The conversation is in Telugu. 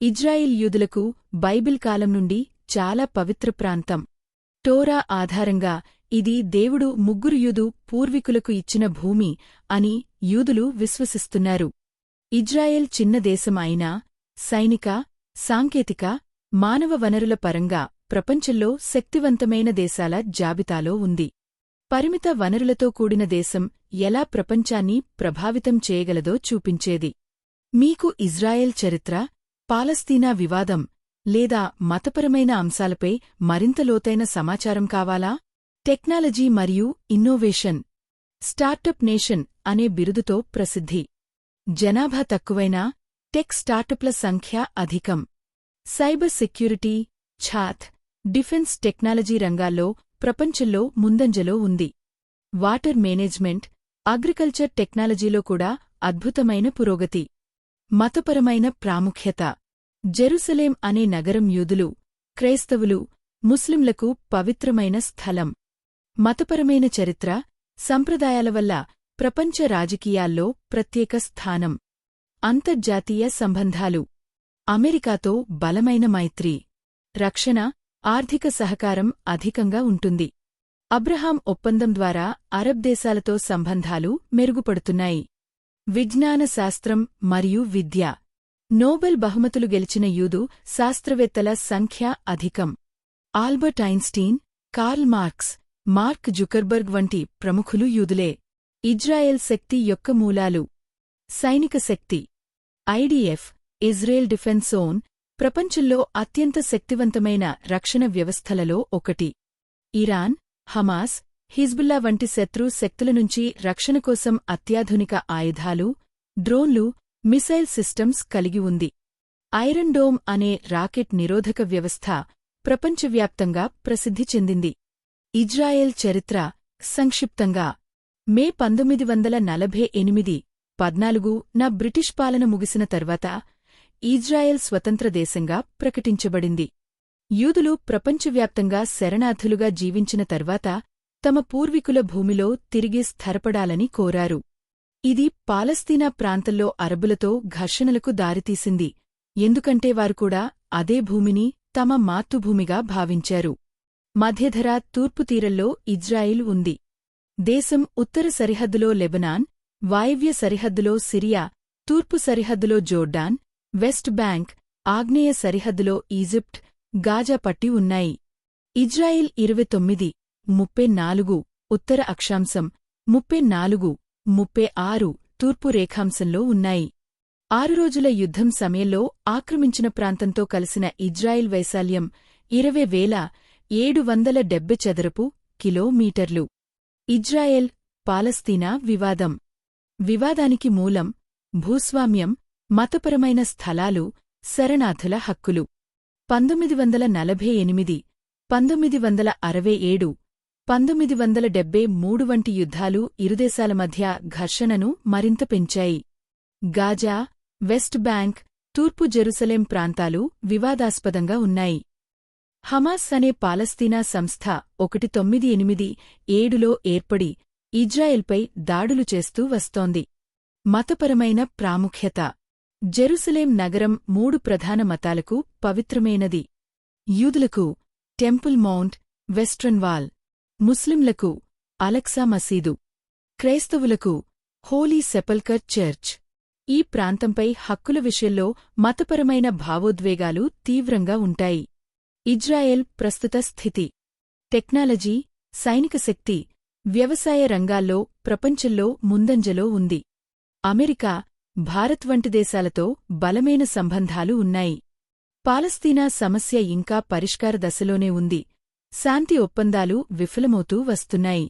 ఇజ్రాయిల్ యూదులకు బైబిల్ కాలం నుండి చాలా పవిత్ర ప్రాంతం. టోరా ఆధారంగా ఇది దేవుడు ముగ్గురు యూదు పూర్వీకులకు ఇచ్చిన భూమి అని యూదులు విశ్వసిస్తున్నారు. ఇజ్రాయెల్ చిన్న దేశం అయినా సైనిక, సాంకేతిక, మానవ వనరుల పరంగా ప్రపంచంలో శక్తివంతమైన దేశాల జాబితాలో ఉంది. పరిమిత వనరులతో కూడిన దేశం ఎలా ప్రపంచాన్ని ప్రభావితం చేయగలదో చూపించేది. మీకు ఇజ్రాయెల్ చరిత్ర, పాలస్తీనా వివాదం లేదా మతపరమైన అంశాలపై మరింత లోతైన సమాచారం కావాలా? టెక్నాలజీ మరియు ఇన్నోవేషన్ స్టార్టప్ నేషన్ అనే బిరుదుతో ప్రసిద్ధి. జనాభా తక్కువైనా టెక్ స్టార్టప్ల సంఖ్య అధికం. Cyber security, Chhath, defence technology రంగాల్లో ప్రపంచంలో ముందంజలో ఉంది. వాటర్ మేనేజ్మెంట్, అగ్రికల్చర్ టెక్నాలజీలో కూడా అద్భుతమైన పురోగతి. మతపరమైన ప్రాముఖ్యత జెరూసలేం అనే నగరం యూదులు, క్రైస్తవులు, ముస్లింలకు పవిత్రమైన స్థలం. మతపరమైన చరిత్ర, సంప్రదాయాల వల్ల ప్రపంచ రాజకీయాల్లో ప్రత్యేక స్థానం. అంతర్జాతీయ సంబంధాలు అమెరికాతో బలమైన మైత్రి. రక్షణ, ఆర్థిక సహకారం అధికంగా ఉంటుంది. అబ్రహాం ఒప్పందం ద్వారా అరబ్ దేశాలతో సంబంధాలు మెరుగుపడుతున్నాయి. విజ్ఞాన శాస్త్రం మరియు విద్య నోబెల్ బహుమతులు గెలిచిన యూదు శాస్త్రవేత్తల సంఖ్య అధికం. Albert Einstein, Karl Marx, mark Zuckerberg వంటి ప్రముఖులు యూదులే. ఇజ్రాయెల్ శక్తి యొక్క మూలాలు సైనిక శక్తి. ఐడిఎఫ్, ఇజ్రాయెల్ డిఫెన్స్ జోన్ ప్రపంచంలో అత్యంత శక్తివంతమైన రక్షణ వ్యవస్థలలో ఒకటి. ఇరాన్, హమాస్, హిజ్బుల్లా వంటి శత్రు శక్తుల నుంచి రక్షణ కోసం అత్యాధునిక ఆయుధాలు, డ్రోన్లు, మిసైల్ సిస్టమ్స్ కలిగి ఉంది. ఐరన్ డోమ్ అనే రాకెట్ నిరోధక వ్యవస్థ ప్రపంచవ్యాప్తంగా ప్రసిద్ధి చెందింది. ఇజ్రాయెల్ చరిత్ర సంక్షిప్తంగా మే 1948 14న బ్రిటిష్ పాలన ముగిసిన తర్వాత ఇజ్రాయెల్ స్వతంత్ర దేశంగా ప్రకటించబడింది. యూదులు ప్రపంచవ్యాప్తంగా శరణార్థులుగా జీవించిన తర్వాత తమ పూర్వీకుల భూమిలో తిరిగి స్థిరపడాలని కోరారు. ఇది పాలస్తీనా ప్రాంతంలో అరబులతో ఘర్షణలకు దారితీసింది, ఎందుకంటే వారు కూడా అదే భూమిని తమ మాతృభూమిగా భావించారు. మధ్యధరా తూర్పు తీరంలో ఇజ్రాయిల్ ఉంది. దేశం ఉత్తర సరిహద్దులో లెబనాన్, వాయవ్య సరిహద్దులో సిరియా, తూర్పు సరిహద్దులో జోర్డాన్, వెస్ట్ బ్యాంక్, ఆగ్నేయ సరిహద్దులో ఈజిప్ట్, గాజా పట్టి ఉన్నాయి. ఇజ్రాయిల్ 29-34 ఉత్తర అక్షాంశం, 34-36 తూర్పు రేఖాంశంలో ఉన్నాయి. 6 రోజుల యుద్ధం సమయంలో ఆక్రమించిన ప్రాంతంతో కలిసిన ఇజ్రాయిల్ వైశాల్యం 20,770 చదరపు కిలోమీటర్లు. ఇజ్రాయెల్, పాలస్తీనా వివాదం. వివాదానికి మూలం భూస్వామ్యం, మతపరమైన స్థలాలు, శరణార్థుల హక్కులు. 1948, 1967, 1973 వంటి యుద్ధాలు ఇరుదేశాల మధ్య ఘర్షణను మరింత పెంచాయి. గాజా, వెస్ట్ బ్యాంక్, తూర్పు జెరూసలేం ప్రాంతాలు వివాదాస్పదంగా ఉన్నాయి. హమాస్ అనే పాలస్తీనా సంస్థ 1987లో ఏర్పడి ఇజ్రాయెల్పై దాడులు చేస్తూ వస్తోంది. మతపరమైన ప్రాముఖ్యత జెరూసలేం నగరం 3 ప్రధాన మతాలకు పవిత్రమైనది. యూదులకు టెంపుల్ మౌంట్, వెస్ట్రన్ వాల్, ముస్లింలకు అలక్సా మసీదు, క్రైస్తవులకు హోలీ సెపల్కర్ చర్చ్. ఈ ప్రాంతంపై హక్కుల విషయంలో మతపరమైన భావోద్వేగాలు తీవ్రంగా ఉంటాయి. ఇజ్రాయెల్ ప్రస్తుత స్థితి టెక్నాలజీ, సైనిక శక్తి, వ్యవసాయ రంగాల్లో ప్రపంచంలో ముందంజలో ఉంది. అమెరికా, భారత్ వంటి దేశాలతో బలమైన సంబంధాలు ఉన్నాయి. పాలస్తీనా సమస్య ఇంకా పరిష్కార దశలోనే ఉంది. శాంతి ఒప్పందాలు విఫలమవుతూ వస్తున్నాయి.